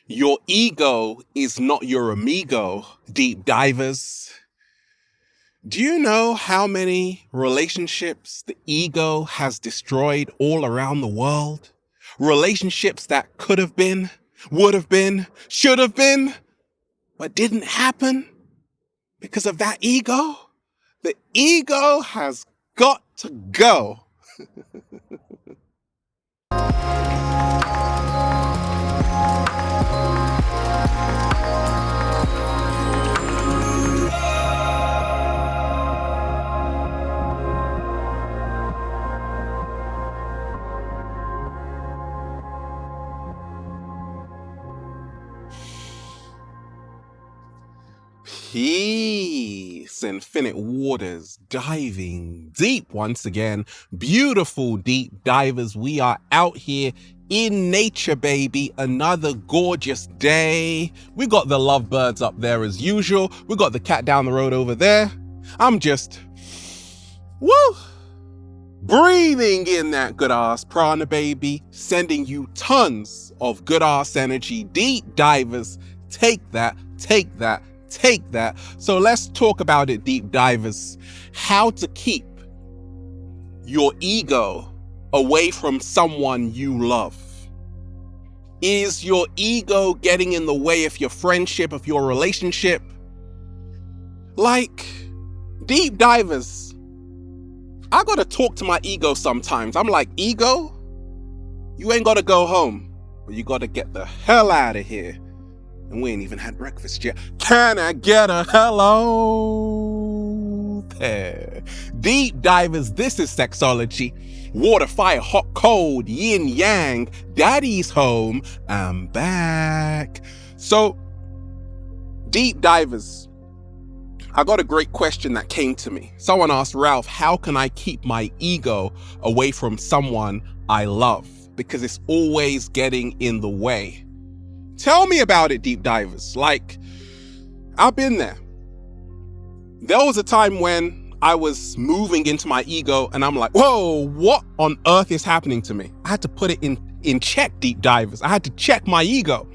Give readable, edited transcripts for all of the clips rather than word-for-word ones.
Your ego is not your amigo, deep divers. Do you know how many relationships the ego has destroyed all around the world? Relationships that could have been, would have been, should have been, but didn't happen because of that ego? The ego has got to go. Peace, infinite waters, diving deep once again. Beautiful deep divers. We are out here in nature, baby. Another gorgeous day. We got the lovebirds up there as usual. We got the cat down the road over there. I'm just, breathing in that good ass prana, baby. Sending you tons of good ass energy. Deep divers, take that, take that. Take that. So let's talk about it, deep divers. How to keep your ego away from someone you love. Is your ego getting in the way of your friendship, of your relationship? Like, deep divers, I gotta talk to my ego sometimes. I'm like, ego, you ain't gotta go home, but you gotta get the hell out of here. And we ain't even had breakfast yet. Can I get a hello there? Deep divers, this is sexology. Water, fire, hot, cold, yin, yang. Daddy's home. I'm back. So, deep divers, I got a great question that came to me. Someone asked, Ralph, how can I keep my ego away from someone I love? Because it's always getting in the way. Tell me about it, deep divers. Like, I've been there. There was a time when I was moving into my ego and I'm like, whoa, what on earth is happening to me? I had to put it in check, deep divers. I had to check my ego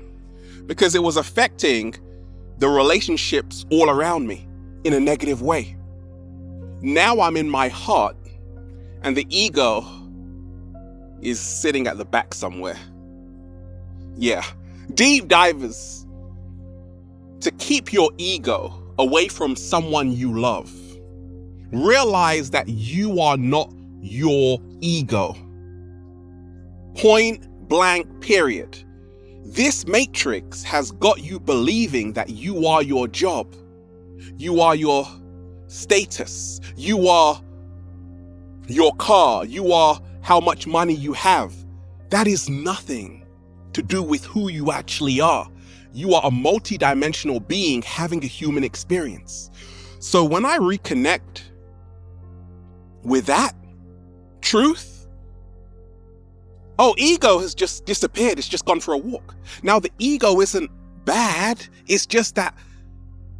because it was affecting the relationships all around me in a negative way. Now I'm in my heart and the ego is sitting at the back somewhere. Yeah. Deep divers, to keep your ego away from someone you love, realize that you are not your ego. Point blank, period. This matrix has got you believing that you are your job, you are your status, you are your car, you are how much money you have. That is nothing to do with who you actually are. You are a multi-dimensional being having a human experience. So when I reconnect with that truth, ego has just disappeared. It's just gone for a walk. Now the ego isn't bad. It's just that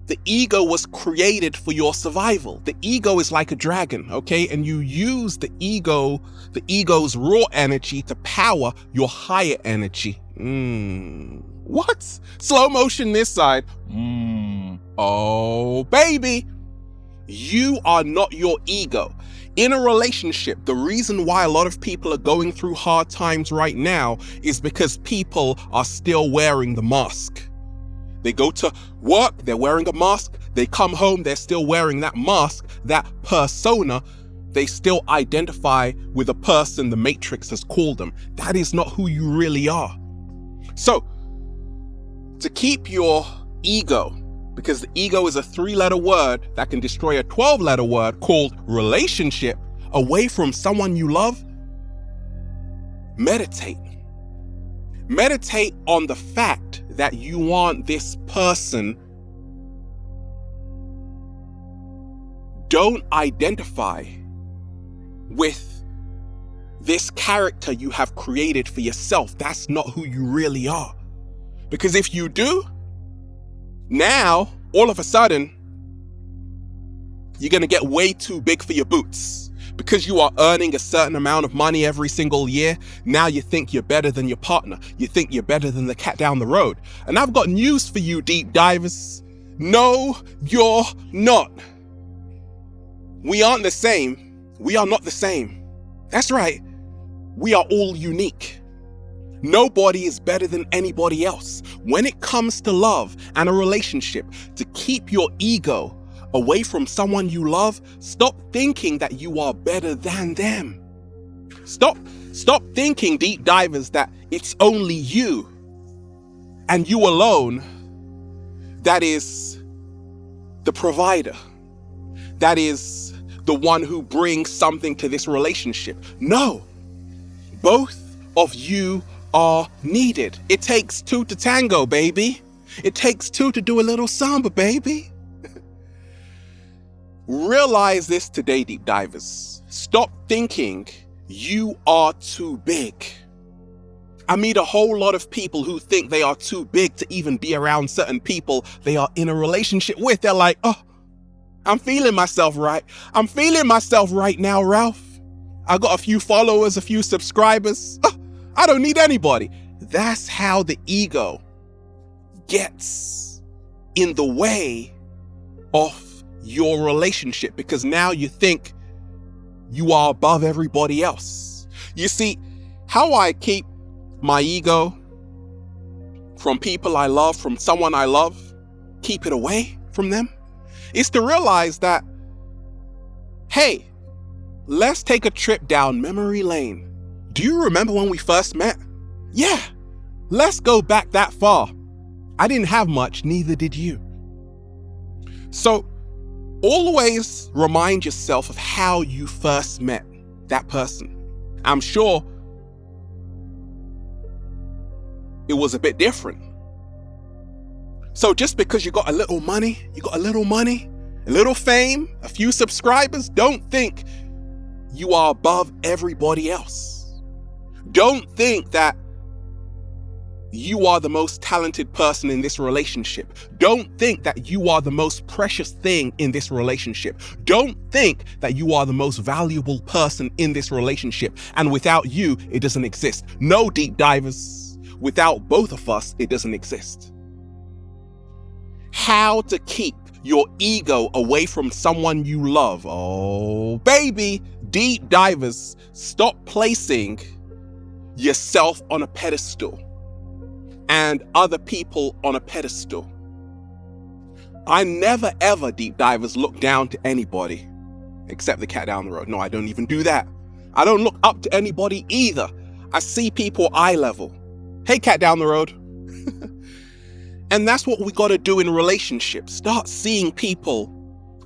the ego was created for your survival. The ego is like a dragon, okay? And you use the ego's raw energy to power your higher energy. What? Slow motion this side. Oh, baby. You are not your ego. In a relationship, the reason why a lot of people are going through hard times right now is because people are still wearing the mask. They go to work, they're wearing a mask. They come home, they're still wearing that mask, that persona. They still identify with a person the Matrix has called them. That is not who you really are. So, to keep your ego, because the ego is a 3-letter word that can destroy a 12-letter word called relationship, away from someone you love, meditate. Meditate on the fact that you want this person. Don't identify with this character you have created for yourself. That's not who you really are. Because if you do, now, all of a sudden, you're going to get way too big for your boots. Because you are earning a certain amount of money every single year, now you think you're better than your partner. You think you're better than the cat down the road. And I've got news for you, deep divers. No, you're not. We aren't the same. We are not the same. That's right. We are all unique. Nobody is better than anybody else. When it comes to love and a relationship, to keep your ego away from someone you love, stop thinking that you are better than them. Stop thinking, deep divers, that it's only you and you alone that is the provider, that is the one who brings something to this relationship. No, both of you are needed. It takes two to tango, baby. It takes two to do a little samba, baby. Realize this today, deep divers. Stop thinking you are too big. I meet a whole lot of people who think they are too big to even be around certain people they are in a relationship with. They're like, oh, I'm feeling myself right. I'm feeling myself right now, Ralph. I got a few followers, a few subscribers. Oh, I don't need anybody. That's how the ego gets in the way of your relationship, because now you think you are above everybody else. You see, how I keep my ego from people I love, from someone I love, keep it away from them, is to realize that, hey, let's take a trip down memory lane. Do you remember when we first met? Yeah, let's go back that far. I didn't have much, neither did you. So always remind yourself of how you first met that person. I'm sure it was a bit different. So just because you got a little money, a little fame, a few subscribers, don't think you are above everybody else. Don't think that you are the most talented person in this relationship. Don't think that you are the most precious thing in this relationship. Don't think that you are the most valuable person in this relationship. And without you, it doesn't exist. No, deep divers, without both of us, it doesn't exist. How to keep your ego away from someone you love. Oh, baby, deep divers, stop placing yourself on a pedestal and other people on a pedestal. I never ever, deep divers, look down to anybody except the cat down the road. No, I don't even do that. I don't look up to anybody either. I see people eye level. Hey, cat down the road. And that's what we got to do in relationships. Start seeing people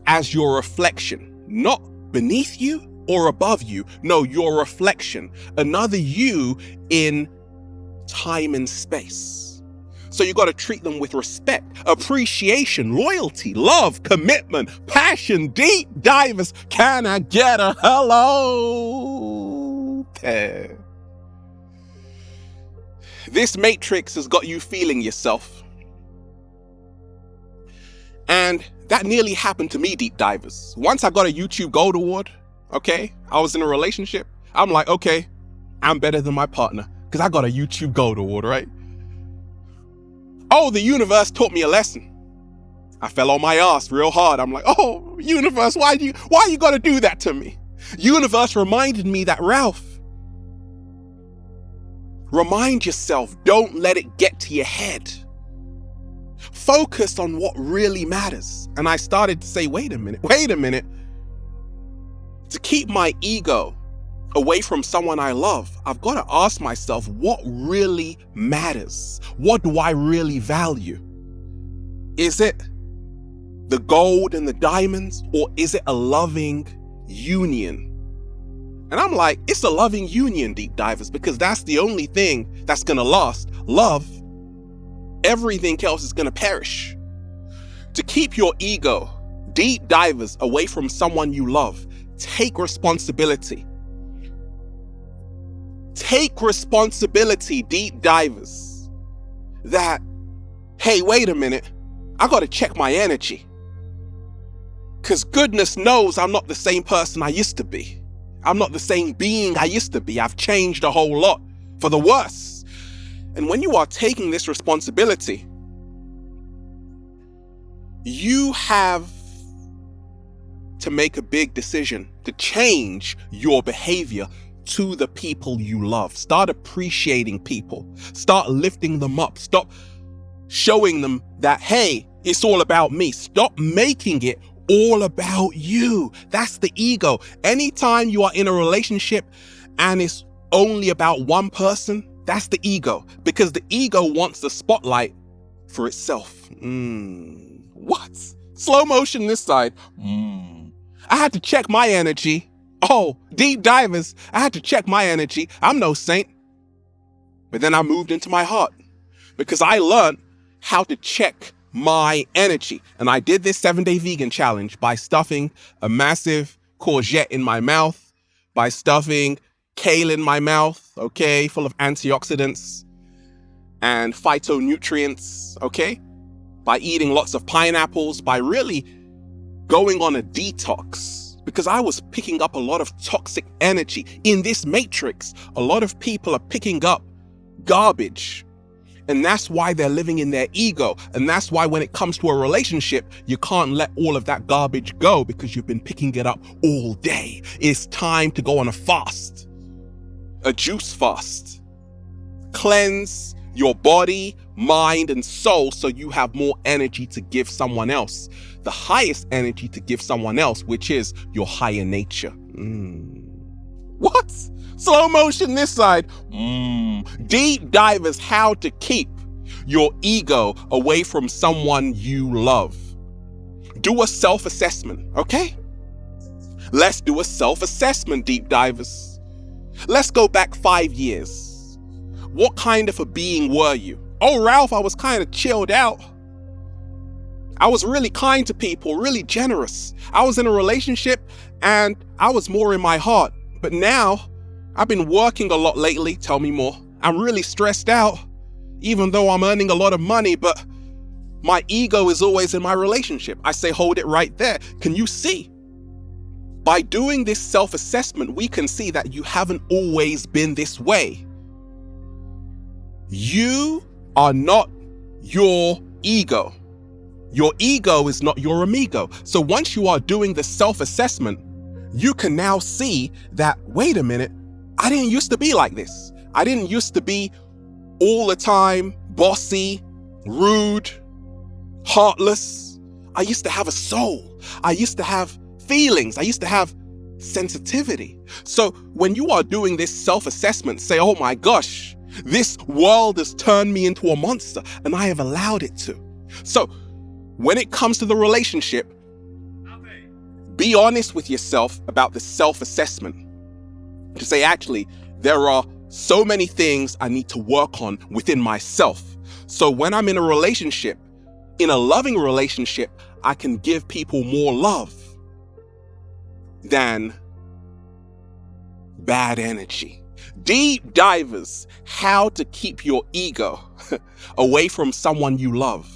as your reflection, not beneath you or above you. No, your reflection, another you in time and space. So you got to treat them with respect, appreciation, loyalty, love, commitment, passion. Deep divers, can I get a hello there? This matrix has got you feeling yourself. And that nearly happened to me, deep divers. Once I got a YouTube Gold Award, okay, I was in a relationship. I'm like, okay, I'm better than my partner because I got a YouTube Gold Award, right? Oh, the universe taught me a lesson. I fell on my ass real hard. I'm like, oh, universe, why you gotta do that to me? Universe reminded me that, Ralph, remind yourself, don't let it get to your head. Focus on what really matters. And I started to say, wait a minute. To keep my ego away from someone I love, I've got to ask myself, what really matters? What do I really value? Is it the gold and the diamonds, or is it a loving union? And I'm like, it's a loving union, deep divers, because that's the only thing that's going to last. Love. Everything else is going to perish. To keep your ego, deep divers, away from someone you love, take responsibility. Take responsibility, deep divers, that, hey, wait a minute, I got to check my energy. Because goodness knows I'm not the same person I used to be. I'm not the same being I used to be. I've changed a whole lot for the worse. And when you are taking this responsibility, you have to make a big decision to change your behavior to the people you love. Start appreciating people. Start lifting them up. Stop showing them that, hey, it's all about me. Stop making it all about you. That's the ego. Anytime you are in a relationship and it's only about one person, that's the ego, because the ego wants the spotlight for itself. What? Slow motion this side. I had to check my energy. Oh, deep divers, I had to check my energy. I'm no saint. But then I moved into my heart because I learned how to check my energy. And I did this 7-day vegan challenge by stuffing a massive courgette in my mouth, by stuffing kale in my mouth, okay, full of antioxidants and phytonutrients, okay, by eating lots of pineapples, by really going on a detox, because I was picking up a lot of toxic energy. In this matrix, a lot of people are picking up garbage. And that's why they're living in their ego. And that's why when it comes to a relationship, you can't let all of that garbage go because you've been picking it up all day. It's time to go on a fast, a juice fast. Cleanse your body, mind, and soul so you have more energy to give someone else. The highest energy to give someone else, which is your higher nature. What? Slow motion this side. Deep divers, how to keep your ego away from someone you love. Do a self-assessment, okay? Let's do a self-assessment, deep divers. Let's go back 5 years. What kind of a being were you? Oh, Ralph, I was kind of chilled out. I was really kind to people, really generous. I was in a relationship and I was more in my heart. But now, I've been working a lot lately. Tell me more. I'm really stressed out, even though I'm earning a lot of money, but my ego is always in my relationship. I say, hold it right there. Can you see? By doing this self-assessment, we can see that you haven't always been this way. You are not your ego. Your ego is not your amigo. So once you are doing the self-assessment, you can now see that, wait a minute, I didn't used to be like this. I didn't used to be all the time bossy, rude, heartless. I used to have a soul. I used to have feelings. I used to have sensitivity. So when you are doing this self-assessment, say, oh my gosh, this world has turned me into a monster and I have allowed it to. So when it comes to the relationship, be honest with yourself about the self-assessment. To say, actually, there are so many things I need to work on within myself. So when I'm in a relationship, in a loving relationship, I can give people more love than bad energy. Deep divers, how to keep your ego away from someone you love.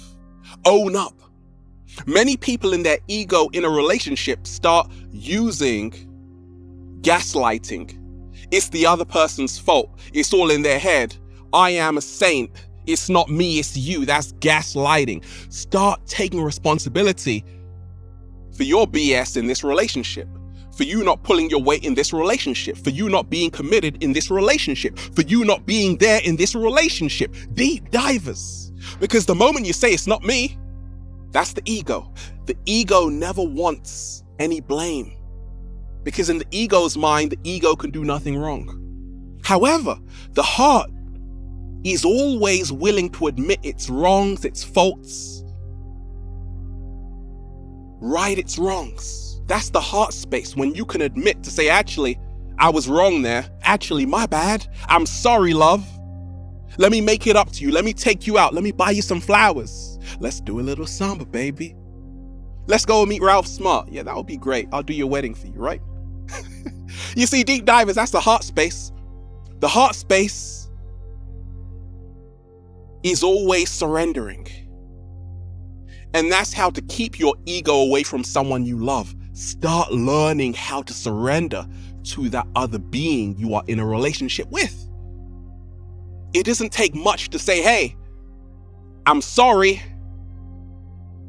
Own up. Many people in their ego in a relationship start using gaslighting. It's the other person's fault. It's all in their head. I am a saint. It's not me, it's you. That's gaslighting. Start taking responsibility for your BS in this relationship, for you not pulling your weight in this relationship, for you not being committed in this relationship, for you not being there in this relationship. Deep divers. Because the moment you say it's not me, that's the ego. The ego never wants any blame. Because in the ego's mind, the ego can do nothing wrong. However, the heart is always willing to admit its wrongs, its faults, right its wrongs. That's the heart space, when you can admit to say, actually, I was wrong there. Actually, my bad. I'm sorry, love. Let me make it up to you. Let me take you out. Let me buy you some flowers. Let's do a little samba, baby. Let's go meet Ralph Smart. Yeah, that would be great. I'll do your wedding for you, right? You see, deep divers, that's the heart space. The heart space is always surrendering. And that's how to keep your ego away from someone you love. Start learning how to surrender to that other being you are in a relationship with. It doesn't take much to say, hey, I'm sorry.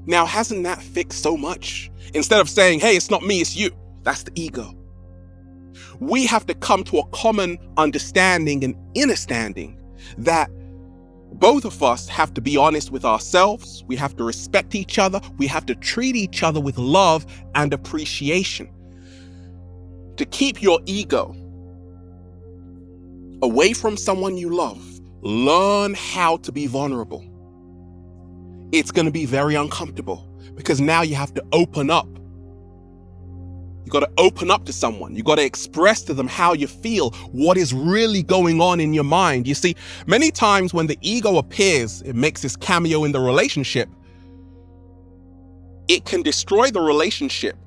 Now, hasn't that fixed so much? Instead of saying, hey, it's not me, it's you. That's the ego. We have to come to a common understanding and understanding that both of us have to be honest with ourselves. We have to respect each other. We have to treat each other with love and appreciation. To keep your ego away from someone you love, learn how to be vulnerable. It's going to be very uncomfortable because now you have to open up. You got to open up to someone. You got to express to them how you feel, what is really going on in your mind. You see, many times when the ego appears, it makes this cameo in the relationship. It can destroy the relationship.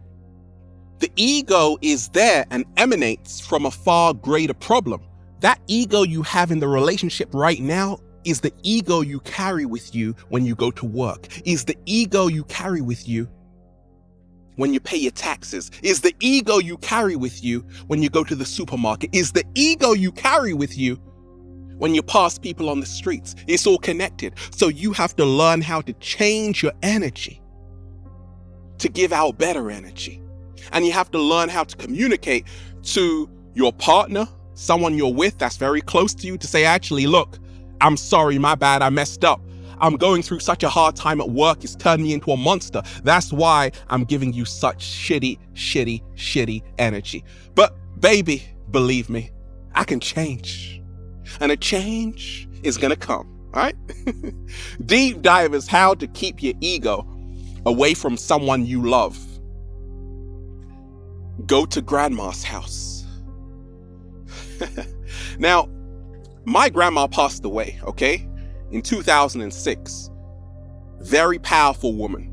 The ego is there and emanates from a far greater problem. That ego you have in the relationship right now is the ego you carry with you when you go to work, is the ego you carry with you when you pay your taxes, is the ego you carry with you when you go to the supermarket, is the ego you carry with you when you pass people on the streets. It's all connected. So you have to learn how to change your energy to give out better energy. And you have to learn how to communicate to your partner, someone you're with that's very close to you, to say, actually, look, I'm sorry, my bad, I messed up. I'm going through such a hard time at work. It's turned me into a monster. That's why I'm giving you such shitty energy. But baby, believe me, I can change. And a change is gonna come, all right? Deep divers, how to keep your ego away from someone you love. Go to grandma's house. Now, my grandma passed away, okay? In 2006, very powerful woman.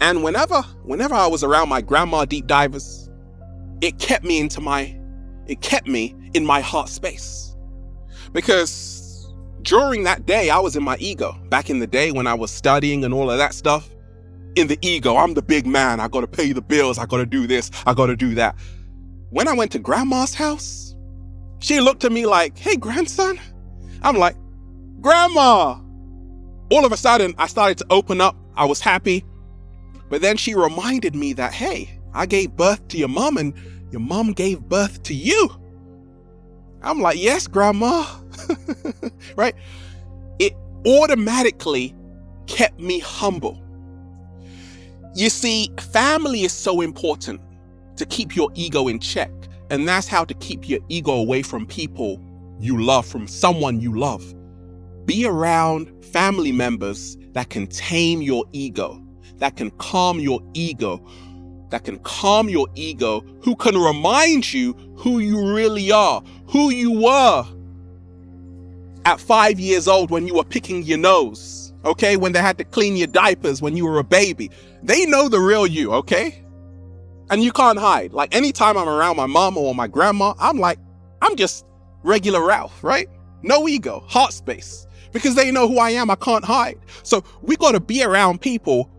And whenever I was around my grandma, deep divers, it kept me in my heart space. Because during that day, I was in my ego. Back in the day when I was studying and all of that stuff, in the ego, I'm the big man. I got to pay the bills. I got to do this. I got to do that. When I went to grandma's house, she looked at me like, hey, grandson. I'm like, Grandma! All of a sudden, I started to open up. I was happy. But then she reminded me that, hey, I gave birth to your mom and your mom gave birth to you. I'm like, yes, Grandma. Right? It automatically kept me humble. You see, family is so important to keep your ego in check. And that's how to keep your ego away from people you love, from someone you love. Be around family members that can tame your ego, that can calm your ego, who can remind you who you really are, who you were at 5 years old when you were picking your nose, okay? When they had to clean your diapers when you were a baby. They know the real you, okay? And you can't hide. Like anytime I'm around my mom or my grandma, I'm just regular Ralph, right? No ego, heart space. Because they know who I am, I can't hide. So we got to be around people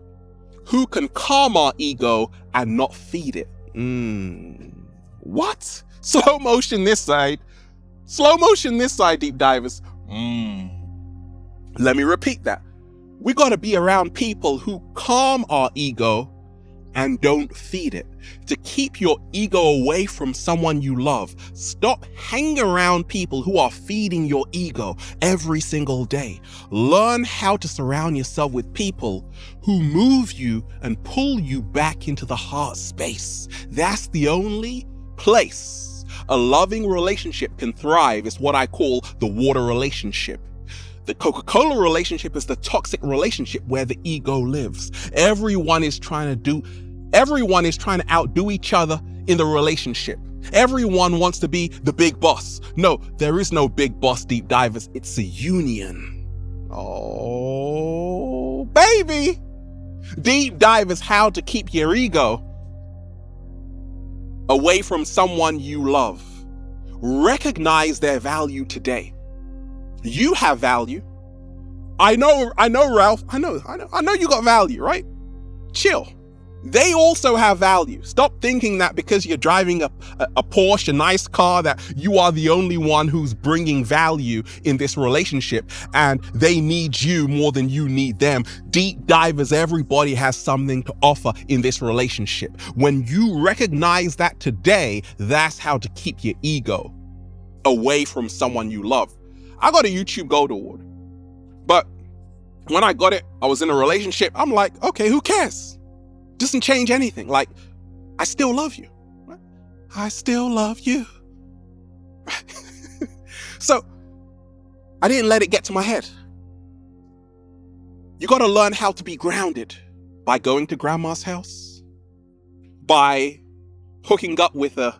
who can calm our ego and not feed it. What? Slow motion this side, deep divers. Let me repeat that. We got to be around people who calm our ego and don't feed it. To keep your ego away from someone you love, stop hanging around people who are feeding your ego every single day. Learn how to surround yourself with people who move you and pull you back into the heart space. That's the only place a loving relationship can thrive. Is what I call the water relationship. The Coca-Cola relationship is the toxic relationship where the ego lives. Everyone is trying to outdo each other in the relationship. Everyone wants to be the big boss. No, there is no big boss, deep divers. It's a union. Oh, baby. Deep divers, how to keep your ego away from someone you love. Recognize their value today. You have value. I know, Ralph. I know you got value, right? Chill. They also have value. Stop thinking that because you're driving a Porsche, a nice car, that you are the only one who's bringing value in this relationship and they need you more than you need them. Deep divers, everybody has something to offer in this relationship. When you recognize that today, that's how to keep your ego away from someone you love. I got a YouTube Gold Award, but when I got it, I was in a relationship. I'm like, okay, who cares? Doesn't change anything. Like, I still love you. I still love you. So I didn't let it get to my head. You got to learn how to be grounded by going to grandma's house, by hooking up with a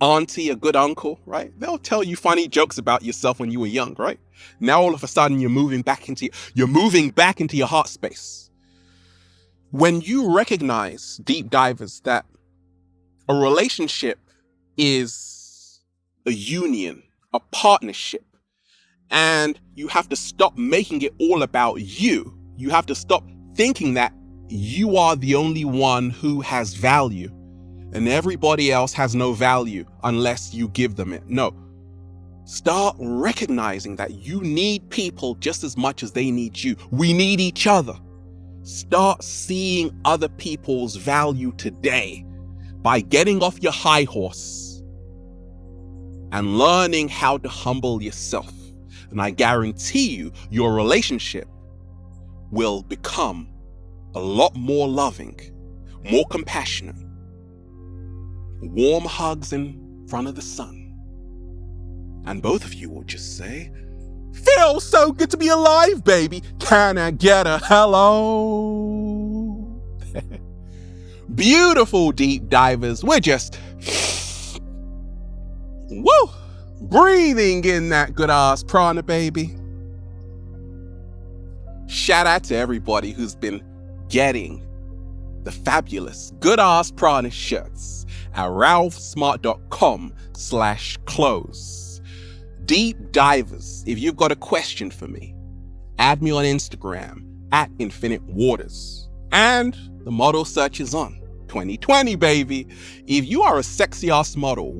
auntie, a good uncle, right? They'll tell you funny jokes about yourself when you were young, right? Now all of a sudden you're moving back into your heart space. When you recognize, deep divers, that a relationship is a union, a partnership, and you have to stop making it all about you. You have to stop thinking that you are the only one who has value and everybody else has no value unless you give them it. No. Start recognizing that you need people just as much as they need you. We need each other. Start seeing other people's value today by getting off your high horse and learning how to humble yourself. And I guarantee you, your relationship will become a lot more loving, more compassionate. Warm hugs in front of the sun. And both of you will just say, "Feels so good to be alive, baby. Can I get a hello?" Beautiful deep divers. We're just breathing in that good ass prana, baby. Shout out to everybody who's been getting the fabulous good ass prana shirts at ralphsmart.com/clothes. Deep divers, if you've got a question for me, add me on Instagram at Infinite Waters. And the model search is on. 2020, baby. If you are a sexy ass model,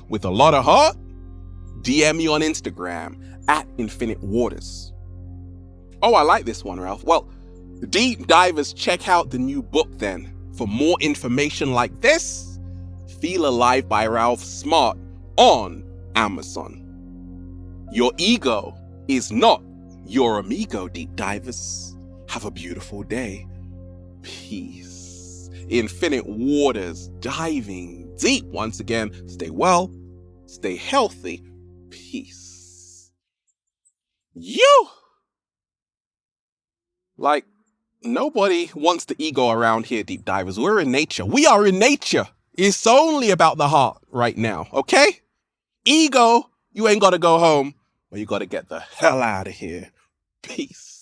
with a lot of heart, DM me on Instagram at Infinite Waters. Oh, I like this one, Ralph. Well, deep divers, check out the new book then. For more information like this, Feel Alive by Ralph Smart on Amazon. Your ego is not your amigo, deep divers. Have a beautiful day. Peace. Infinite Waters, diving deep once again. Stay well, stay healthy. Peace. Like, nobody wants the ego around here, deep divers. We're in nature. We are in nature. It's only about the heart right now, okay? Ego, you ain't got to go home. Well, you got to get the hell out of here. Peace.